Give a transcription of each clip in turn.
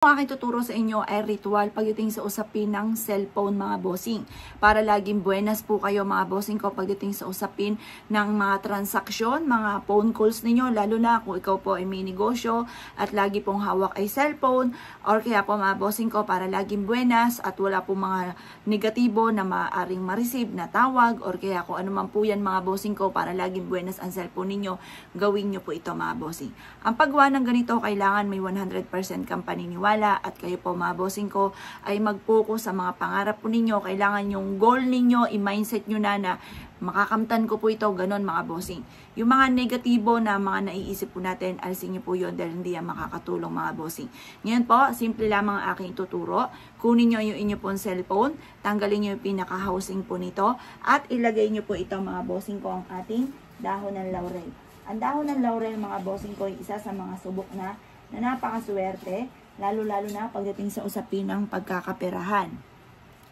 Ang aking tuturo sa inyo ay ritual pagdating sa usapin ng cellphone mga bossing. Para laging buenas po kayo mga bossing ko pagdating sa usapin ng mga transaksyon, mga phone calls ninyo, lalo na kung ikaw po ay may negosyo at lagi pong hawak ay cellphone, or kaya po mga bossing ko para laging buenas at wala po mga negatibo na maaaring ma-receive na tawag, or kaya kung ano man po yan mga bossing ko para laging buenas ang cellphone ninyo, gawin nyo po ito mga bossing. Ang paggawa ng ganito kailangan may 100% kang paniniwala at kayo po mga bossing ko ay mag-focus sa mga pangarap po ninyo. Kailangan yung goal ninyo, i-mindset nyo na makakamtan ko po ito, ganon mga bossing. Yung mga negatibo na mga naiisip po natin, alisin nyo po yun dahil hindi yan makakatulong mga bossing. Ngayon po, simple lamang ang aking tuturo. Kunin nyo yung inyo pong cellphone, tanggalin nyo yung pinaka-housing po nito, at ilagay nyo po ito mga bossing ko ang ating dahon ng laurel. Ang dahon ng laurel mga bossing ko ay isa sa mga subok na napakaswerte, lalo-lalo na pagdating sa usapin ng pagkakaperahan.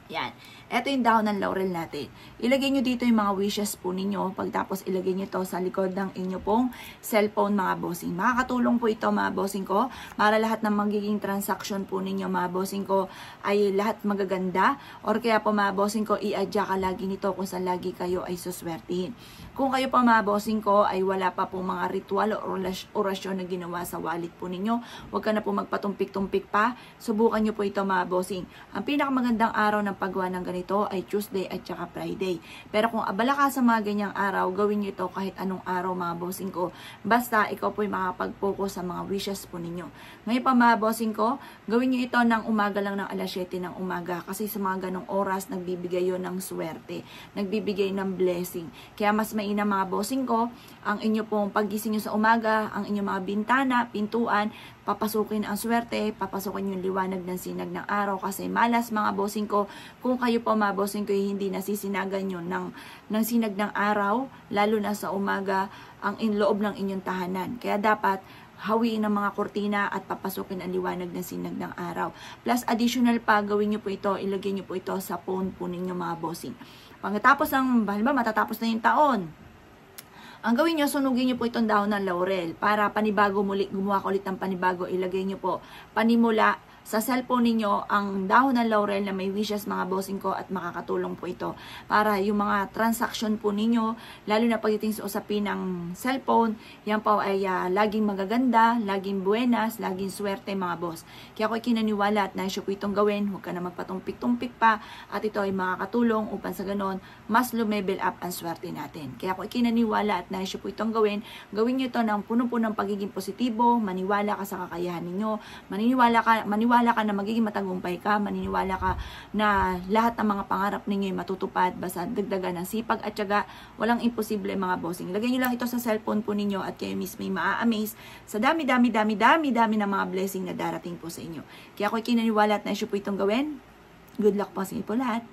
Yan. Ito yung dahon ng laurel natin. Ilagay nyo dito yung mga wishes po ninyo. Pagtapos ilagay nyo to sa likod ng inyo pong cellphone mga bossing. Makakatulong po ito mga bossing ko para lahat ng magiging transaction po ninyo mga bossing ko ay lahat magaganda. Or kaya po mga bossing ko i-adya ka lagi nito kung saan lagi kayo ay suswertihin. Kung kayo po mga bossing ko ay wala pa po mga ritual o orasyon na ginawa sa wallet po ninyo, huwag ka na po magpatumpik-tumpik pa. Subukan nyo po ito mga bossing. Ang pinakamagandang araw ng paggawa ng ganito ay Tuesday at saka Friday. Pero kung abala ka sa mga ganyang araw, gawin nyo ito kahit anong araw mga bossing ko. Basta ikaw po ay makapag-focus sa mga wishes po ninyo. Ngayon pa mga bossing ko, gawin nyo ito ng umaga lang ng alas 7 ng umaga. Kasi sa mga ganong oras, nagbibigay yun ng swerte. Nagbibigay ng blessing. Kaya mas mainam mga bossing ko, ang inyo pong paggising nyo sa umaga, ang inyong mga bintana, pintuan, papasukin ang swerte, papasukin yung liwanag ng sinag ng araw kasi malas mga bossing ko, kung kayo po mga bossing ko hindi nasisinagan yun ng sinag ng araw, lalo na sa umaga, ang loob ng inyong tahanan. Kaya dapat hawiin ang mga kortina at papasukin ang liwanag ng sinag ng araw. Plus additional pa, gawin nyo po ito, ilagay nyo po ito sa phone po ninyo mga bossing. Pagkatapos ng, halimbawa matatapos na yung taon, ang gawin nyo, sunugin nyo po itong dahon ng laurel para panibago muli, gumawa ko ulit ng panibago, ilagay nyo po panimula sa cellphone ninyo ang dahon ng laurel na may wishes mga bossing ko at makakatulong po ito para yung mga transaction po ninyo, lalo na pagdating sa usapin ng cellphone, yan po ay laging magaganda, laging buenas, laging swerte mga boss. Kaya ako kinaniwala at naisyo po itong gawin, huwag ka na magpatumpik-tumpik pa at ito ay makakatulong upang sa ganon, mas lumebel up ang swerte natin. Kaya ako kinaniwala at naisyo po itong gawin nyo ito ng puno-punong pagiging positibo, maniwala ka sa kakayahan ninyo, maniniwala ka na magiging matagumpay ka, maniniwala ka na lahat ng mga pangarap ninyo ay matutupad, basta dagdagan ng sipag at syaga, walang imposible mga bossing. Lagay nyo lang ito sa cellphone po ninyo at kayo mismo ay maa-amaze sa dami ng mga blessing na darating po sa inyo. Kaya ako'y kinaniwala at naisyo po itong gawin. Good luck po sa inyo po lahat.